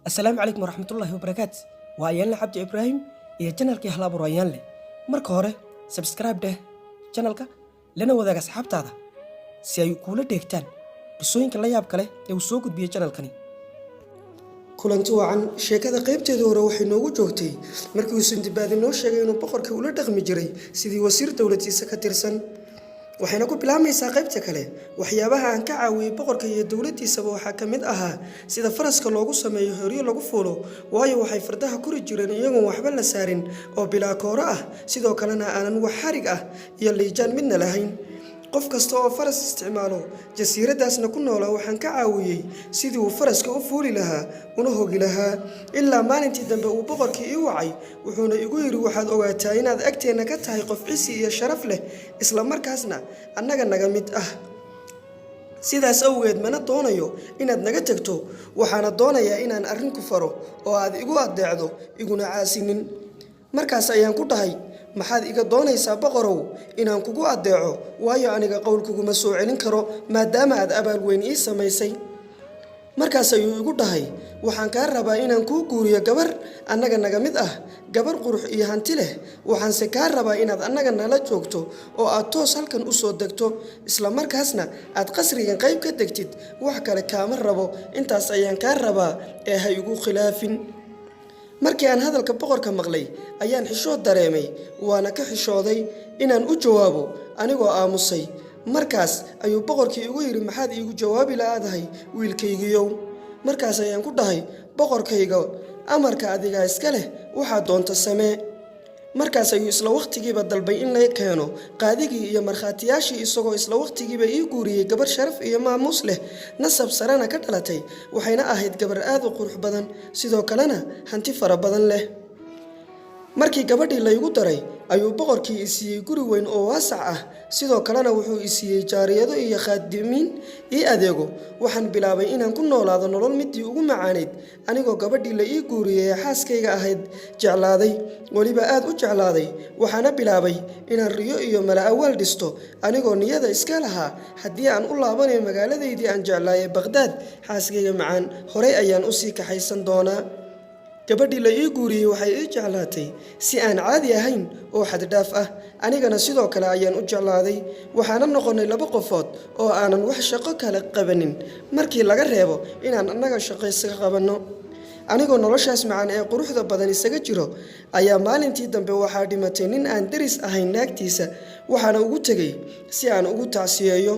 السلام عليكم ورحمة الله وبركاته وأيان عبد إبراهيم iyo channelkii Halabuur Ayaan leh marka hore subscribe dheh channelka lana wadaag asxaabtaada si ay kula dheegtaan qisooyinka la yaab kale ee uu soo gudbiyo channelkani kulanti wacan sheekada qaybteeda hore waxay noogu joogtay markii uu Sindibaadi noo sheegay inuu boqorkii ula dhaqmi jiray sidii wasiir dawladdiisa ka tirsan waxayna ku bilaamaysaa qaybta kale waxyaabaha aan ka caawiyay boqorka iyo dawladdiisaba waxaa ka mid ahaa sida faraska loogu sameeyo horiyo lagu fuulo waayo waxay fardaha kori jireen iyagoon waxba la saarin oo bilaa kooro ah sidoo kalena aanan wax xarig ah iyo liijaan midna lahayn qof kasta oo faras isticmaalo jasiiradaasna ku noolaa waxaan ka caawiyay sidii uu faraska u fuuli lahaa una hogi lahaa ilaa maalintii dambe uu boqorkii ii wacay wuxuuna igu yiri waxaad ogaataa inaad agteena ka tahay qof cisi iyo sharaf leh isla markaasna annaga naga mid ah sidaas awgeed mana doonayo inaad naga tagto waxaana doonayaa inaan arrin ku faro oo aad igu adeecdo iguna caasinin markaas ayaan ku dhahay maxaad iga doonaysaa boqorow inaan kugu adeeco waayo aniga qowlkuguma soo celin karo maadaama aad abaal weyn ii samaysay markaas ayuu igu dhahay waxaan kaa rabaa inaan kuu guuriyo gabar annaga naga mid ah gabar qurux iyo hanti leh waxaanse kaa rabaa inaad annaga nala joogto oo aad toos halkan u soo degto isla markaasna aad qasrigan qayb ka degtid wax kale kaama rabo intaas ayaan kaa rabaa ee ha igu khilaafin markii aan hadalka boqorka maqlay ayaan xishood dareemay waana ka xishooday inaan u jawaabo anigoo aamusay markaas ayuu boqorkii igu yiri maxaad iigu jawaabi laadahay wiilkaygiyow markaas ayaan ku dhahay boqorkayga amarka adiga iska leh waxa doonta samee markaas ayuu isla waqtigiiba dalbay in la keeno qaadigii iyo markhaatiyaashii isagoo isla waqtigiiba ii guuriyay gabar sharaf iyo maamuus leh nasab sarana ka dhalatay waxayna ahayd gabar aad u qurux badan sidoo kalena hanti fara badan leh markii gabadhii la igu daray ayuu boqorkii i siiyay guri weyn oo waasac ah sidoo kalena wuxuu i siiyay jaariyado iyo khaadimiin ii adeego waxaan bilaabay inaan ku noolaado nolol midii ugu macaaneyd anigoo gabadhii la ii guuriyay ee xaaskayga ahayd jeclaaday waliba aad u jeclaaday waxaana bilaabay inaan riyo iyo mala awaal dhisto anigoo niyada iska lahaa haddii aan u laabanayo magaaladaydii aan jeclaayay Baghdad xaaskayga macaan horey ayaan u sii kaxaysan doonaa gabadhii la ii guuriyay waxay ii jeclaatay si aan caadi ahayn oo xad dhaaf ah anigana sidoo kale ayaan u jeclaaday waxaana noqonay laba qofood oo aanan wax shaqo kale qabanin markii laga reebo inaan annaga shaqaysiga qabanno anigoo noloshaas macaan ee quruxda badan isaga jiro ayaa maalintii dambe waxaa dhimatay nin aan daris ahayn naagtiisa waxaana ugu tegay si aan ugu tacsiyeeyo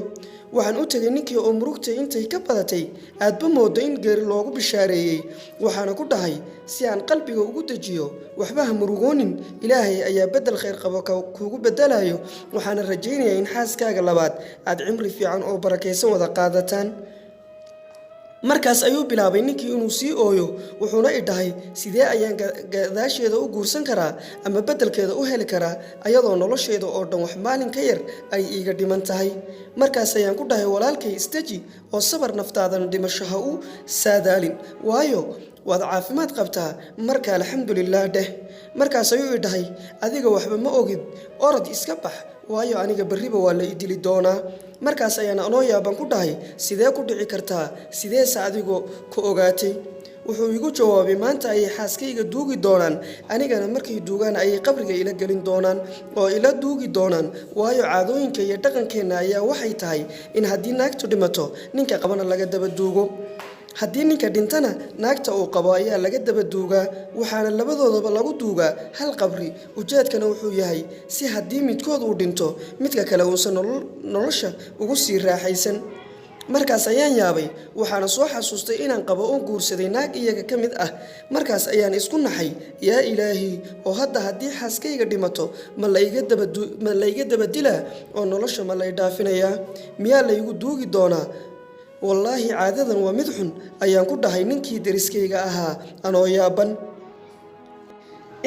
waxaan u tagay ninkii oo murugtay intay ka badatay aadba moodo in geeri loogu bishaareeyay waxaana ku dhahay si aan qalbiga ugu dajiyo waxba ha murugoonin ilaahay ayaa bedel khayr qabo kuugu bedelayo waxaana rajaynayaa in xaaskaaga labaad aad cimri fiican oo barakaysan wada qaadataan markaas ayuu bilaabay ninkii inuu sii ooyo wuxuuna i dhahay sidee ayaan gadaasheeda u guursan karaa ama bedelkeeda u heli karaa ayadoo nolosheeda oo dhan wax maalin ka yar ay iiga dhiman tahay markaas ayaan ku dhahay walaalkay istaji oo sabar naftaadana dhimasho ha u saadaalin waayo waad caafimaad qabtaa marka alxamdulillaah dheh markaas ayuu i dhahay adiga waxba ma ogid orod iska bax waayo aniga bariba waa la i dili doonaa markaas ayaan anoo yaaban ku dhahay sidee ku dhici kartaa sideese adigu ku ogaatay wuxuu igu jawaabay maanta ayay xaaskayga duugi doonaan anigana markay duugaan ayay qabriga ila gelin doonaan oo ila duugi doonaan waayo caadooyinka iyo dhaqankeena ayaa waxay tahay in haddii naagtu dhimato ninka qabana laga daba duugo haddii ninka dhintana naagta uu qabo ayaa laga daba duugaa waxaana labadoodaba lagu duugaa hal qabri ujeedkana wuxuu yahay si haddii midkood uu dhinto midka kale uusan nolosha ugu sii raaxaysan markaas ayaan yaabay waxaana soo xasuustay inaan qabo oo guursaday naag iyaga ka mid ah markaas ayaan isku naxay yaa ilaahi oo hadda haddii xaaskayga dhimato ma la iga daba dilaa oo nolosha ma lay dhaafinayaa miyaa la igu duugi doonaa wallaahi caadadan waa mid xun ayaan ku dhahay ninkii dariskayga ahaa anoo yaaban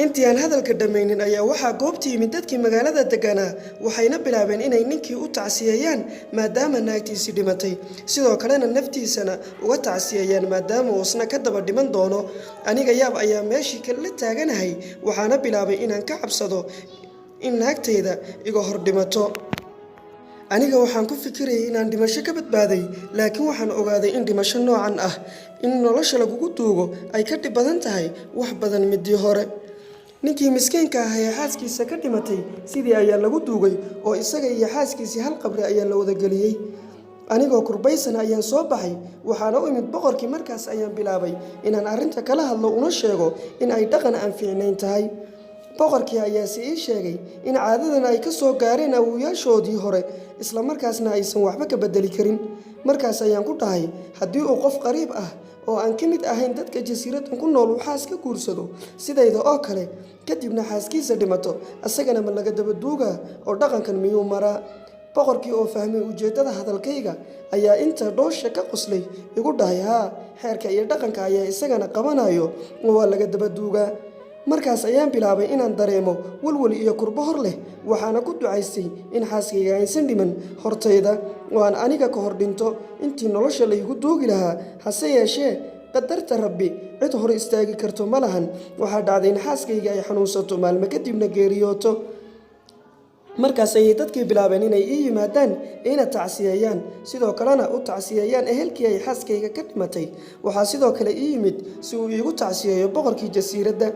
intii aan hadalka dhammaynin ayaa waxaa goobtii yimid dadkii magaalada deganaa waxayna bilaabeen inay ninkii u tacsiyeeyaan maadaama naagtiisii dhimatay sidoo kalena naftiisana uga tacsiyeeyaan maadaama uusna ka daba dhiman doono aniga yaab ayaa meeshii kale la taaganahay waxaana bilaabay inaan ka cabsado in naagtayda iga hor dhimato aniga waxaan ku fikirayay inaan dhimasho ka badbaaday, laakiin waxaan ogaaday in dhimasho noocan ah in nolosha lagugu duugo ay ka dhib badan tahay wax badan midii hore. ninkii miskiinka ah ee xaaskiisa ka dhimatay sidii ayaa lagu duugay oo isaga iyo xaaskiisii hal qabri ayaa la wada geliyey. anigoo kurbaysan ayaan soo baxay, waxaana u imid boqorkii. markaas ayaan bilaabay inaan arrinta kala hadlo una sheego in ay dhaqan aan fiicnayn tahay. boqorkii ayaase ii sheegay in caadadan ay ka soo gaareen awoowayaashoodii hore, isla markaasna aysan waxba ka bedeli karin. markaas ayaan ku dhahay, haddii uu qof qariib ah oo aan ka mid ahayn dadka jasiiradan ku nool uu xaas ka guursado sidayda oo kale, kadibna xaaskiisa dhimato, asagana ma laga daba duugaa oo dhaqankan miyuu maraa? boqorkii oo fahmay ujeeddada hadalkayga ayaa inta dhoosha ka qoslay igu dhahay, haa, xeerka iyo dhaqanka ayaa isagana qabanayo oo waa laga daba duugaa. markaas ayaan bilaabay inaan dareemo walwal iyo kurbo hor leh, waxaana ku ducaystay in xaaskayga aysan dhiman hortayda oo aan aniga ka hor dhinto intii nolosha laygu duugi lahaa. hase yeeshee qadarta rabbi cid hor istaagi karto ma lahan. waxaa dhacday in xaaskayga ay xanuunsato, maalmo kadibna geeriyooto. markaas ayay dadkii bilaabeen inay ii yimaadaan ina tacsiyeeyaan, sidoo kalena u tacsiyeeyaan ehelkii ay xaaskayga ka dhimatay. waxaa sidoo kale ii yimid si uu iigu tacsiyeeyo boqorkii jasiiradda.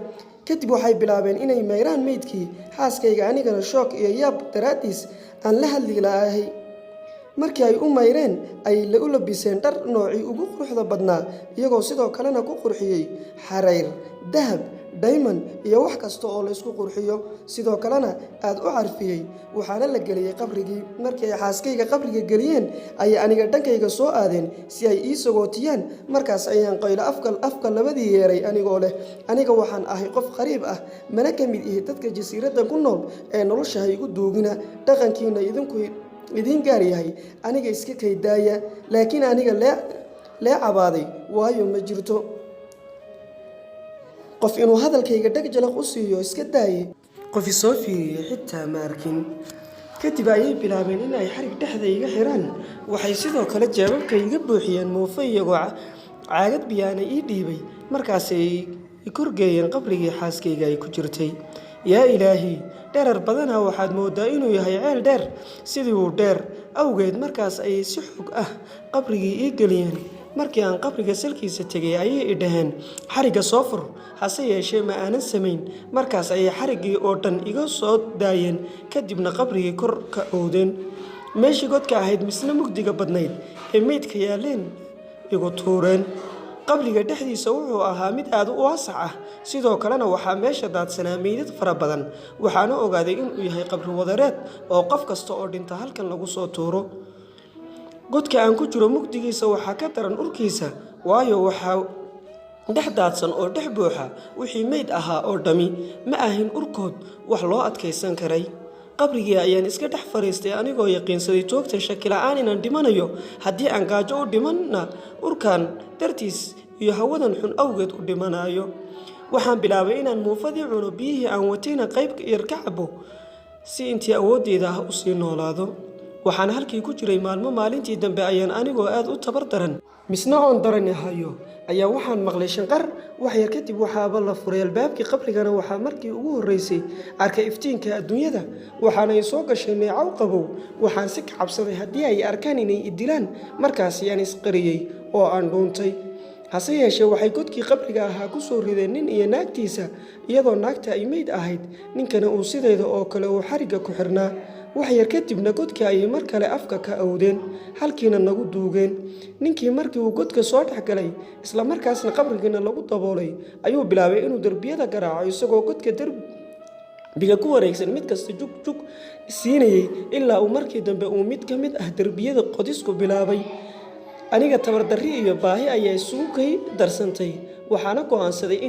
kadib waxay bilaabeen inay mayraan meydkii xaaskayga, anigana shoog iyo yaab daraaddiis aan la hadli la'ahay. markii ay u mayreen ayay u labiseen dhar noocii ugu quruxda badnaa, iyagoo sidoo kalena ku qurxiyey xarayr, dahab, diamond iyo wax kasta oo la isku qurxiyo, sidoo kalena aad u carfiyey. waxaana la geliyey qabrigii. markii ay xaaskayga qabriga geliyeen ayay aniga dhankayga soo aadeen si ay ii sagootiyaan. markaas ayaan qaylo afka labadii yeeray anigoo leh, aniga waxaan ahay qof qariib ah, mana ka mid ihi dadka jasiiradda ku nool ee nolosha ha igu duugina. dhaqankiina idiin gaar yahay, aniga iska kaydaaya. laakiin aniga lee cabaaday, waayo ma jirto qof inuu hadalkayga dheg jalaq u siiyo iska daaye. qof isoo fiiriyey xitaa ma arkin. kadib ayay bilaabeen in ay xarig dhexda iga xiraan. waxay sidoo kale jeebabka iga buuxiyeen muufo iyagoo caagad biyaana ii dhiibay. markaasay i korgeeyeen qabrigii xaaskayga ay ku jirtay. yaa ilaahi, dherer badana waxaad moodaa inuu yahay ceel dheer sidii uu dheer awgeed. markaas ayay si xoog ah qabrigii ii geliyeen. markii aan qabriga salkiisa tegay ayay i dhaheen, xarigga soo fur. hase yeeshee ma aanan samayn. markaas ayay xariggii oo dhan iga soo daayeen, kadibna qabrigii kor ka oodeen. meeshii godka ahayd misna mugdiga badnayd ee meydka yaaleen igu tuureen. qabriga dhexdiisa wuxuu ahaa mid aad u waasac ah, sidoo kalena waxaa meesha daadsanaa meydad fara badan. waxaana ogaaday inuu yahay qabri wadareed oo qof kasta oo dhinta halkan lagu soo tuuro. godka aan ku jiro mugdigiisa waxaa ka daran urkiisa, waayo waxaa dhex daadsan oo dhex buuxa wixii meyd ahaa oo dhammi. ma ahin urkood wax loo adkaysan karay. qabrigii ayaan iska dhex fariistay anigoo yaqiinsaday toogta shaki la'aan inaan dhimanayo. haddii aan gaajo u dhimanna urkan dartiis iyo hawadan xun awgeed u dhimanayo. waxaan bilaabay inaan muufadii cuno, biyihii aan watayna qayb yar ka cabo si intii awoodeyda ah u sii noolaado. waxaan halkii ku jiray maalmo. maalintii dambe ayaan anigoo aad u tabar daran misna oon darani hayo ayaa waxaan maqlay shanqar. wax yar kadib waxaaba la furay albaabkii qabrigana. waxaa markii ugu horreysay arkay iftiinka adduunyada, waxaana ay soo gashay neecaw qabow. waxaan si ka cabsaday haddii ay arkaan inay i dilaan. markaas ayaan isqariyey oo aan dhuuntay. hase yeeshee waxay godkii qabriga ahaa ku soo rideen nin iyo naagtiisa, iyadoo naagta ay meyd ahayd, ninkana uu sidayda oo kale uu xarigga ku xirnaa. wax yar kadibna godkii ayay mar kale afka ka awdeen, halkiina nagu duugeen. ninkii markii uu godka soo dhexgalay, isla markaasna qabrigiina lagu daboolay, ayuu bilaabay inuu derbiyada garaaco, isagoo godka derbiga ku wareegsan mid kasta jugjug siinayay ilaa uu markii dambe uu mid ka mid ah derbiyada qodisku bilaabay. aniga tabardarri iyo baahi ayaa isugu kay darsantay. waxaana go'aansaday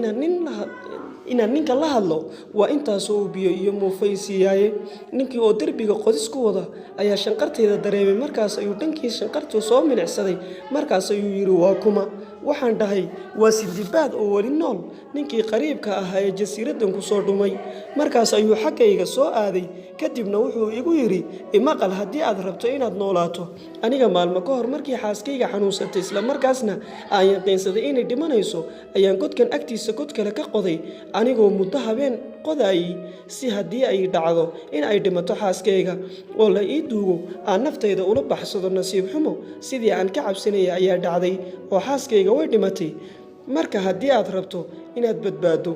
inaan ninka la hadlo. waa intaasoo uu biyo iyo muufay siiyaaye. ninkii oo derbiga qodis ku wada ayaa shanqartayda dareemay. markaas ayuu dhankii shanqartu soo milicsaday. markaas ayuu yidhi, waa kuma? waxaan dhahay, waa sindibaad oo weli nool, ninkii qariibka ahaa ee jasiiraddan ku soo dhumay. markaas ayuu xaggayga soo aaday. kadibna wuxuu igu yidhi, imaqal, haddii aad rabto inaad noolaato. aniga maalmo ka hor markii xaaskayga xanuunsatay, isla markaasna aan yaqiinsaday inay dhimanayso, ayaan godkan agtiisa god kale ka qoday. anigoo muddo habeen qodayay si haddii ay dhacdo in ay dhimato xaaskayga oo la ii duugo aan naftayda ula baxsado nasiib xumo sidii aan ka cabsanayay ayaa dhacday oo xaaskayga way dhimatay. marka haddii aad rabto inaad badbaado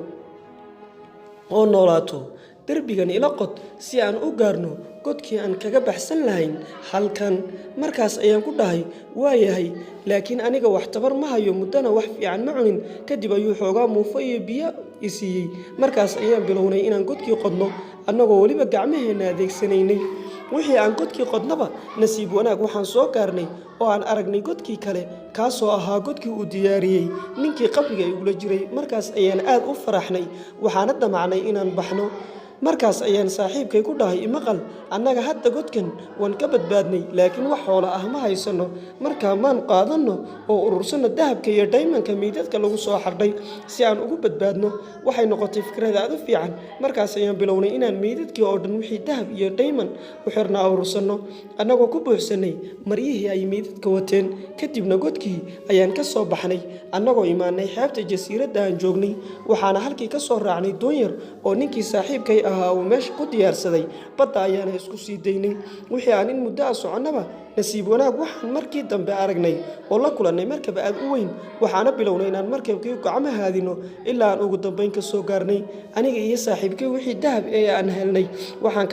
oo noolaato derbigan ila qod si aan u gaarno godkii aan kaga baxsan lahayn halkan. markaas ayaan ku dhahay waa yahay, laakiin aniga wax tabar ma hayo, muddana wax fiican ma cunin. kadib ayuu xoogaa muufo iyo biyo i siiyey. markaas ayaan bilownay inaan godkii qodno annagoo weliba gacmaheenna adeegsanaynay. wixii aan godkii qodnaba nasiib wanaag waxaan soo gaarnay oo aan aragnay godkii kale, kaasoo ahaa godkii uu diyaariyey ninkii qabriga igula jiray. markaas ayaan aad u faraxnay, waxaana damacnay inaan baxno. markaas ayaan saaxiibkay ku dhahay imaqal, annaga hadda godkan waan ka badbaadnay, laakiin wax xoolo ah ma haysano. markaa maan qaadanno oo urursano dahabka iyo dhaymanka meydadka lagu soo xardhay si aan ugu badbaadno. waxay noqotay fikrad aad u fiican. markaas ayaan bilownay inaan meydadkii oo dhan wixii dahab iyo dhayman u xirnaa urursanno, annagoo ku buuxsanay maryihii ay meydadka wateen. kadibna godkii ayaan ka soo baxnay annagoo imaanay xeebta jasiiradda aan joognay. waxaana halkii ka soo raacnay doon yar oo ninkii saaxiibkay uu meesha ku diyaarsaday. badda ayaana isku sii daynay. wixii aan in muddo ah soconnaba nasiib wanaag waxaan markii dambe aragnay oo la kulannay markab aad u weyn. waxaana bilownay inaan markabkii gacmo haadino ilaa aan ugu dambayn ka soo gaarnay. aniga iyo saaxiibkay wixii dahab ee aan helnay waan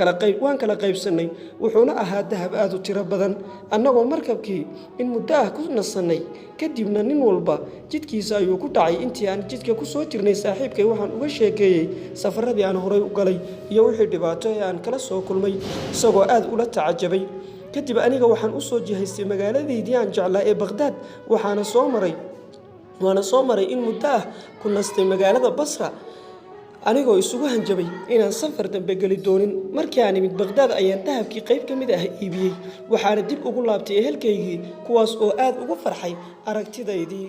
kala qaybsannay, wuxuuna ahaa dahab aad u tiro badan. annagoo markabkii in muddo ah ku nasannay, kadibna nin walba jidkiisa ayuu ku dhacay. intii aan jidka ku soo jirnay saaxiibkay waxaan uga sheekeeyey safaradii aan horay u galay iyo wixii dhibaato ee aan kala soo kulmay, isagoo aad ula tacajabay. kadib aniga waxaan u soo jihaystay magaaladaydii aan jeclaa ee Baghdad. waana soo maray in muddo ah ku nastay magaalada Basra, anigoo isugu hanjabay inaan safar dambe geli doonin. markii aan imid Baghdad ayaan dahabkii qayb ka mid ah iibiyey, waxaana dib ugu laabtay ehelkaygii kuwaas oo aad ugu farxay aragtidaydii.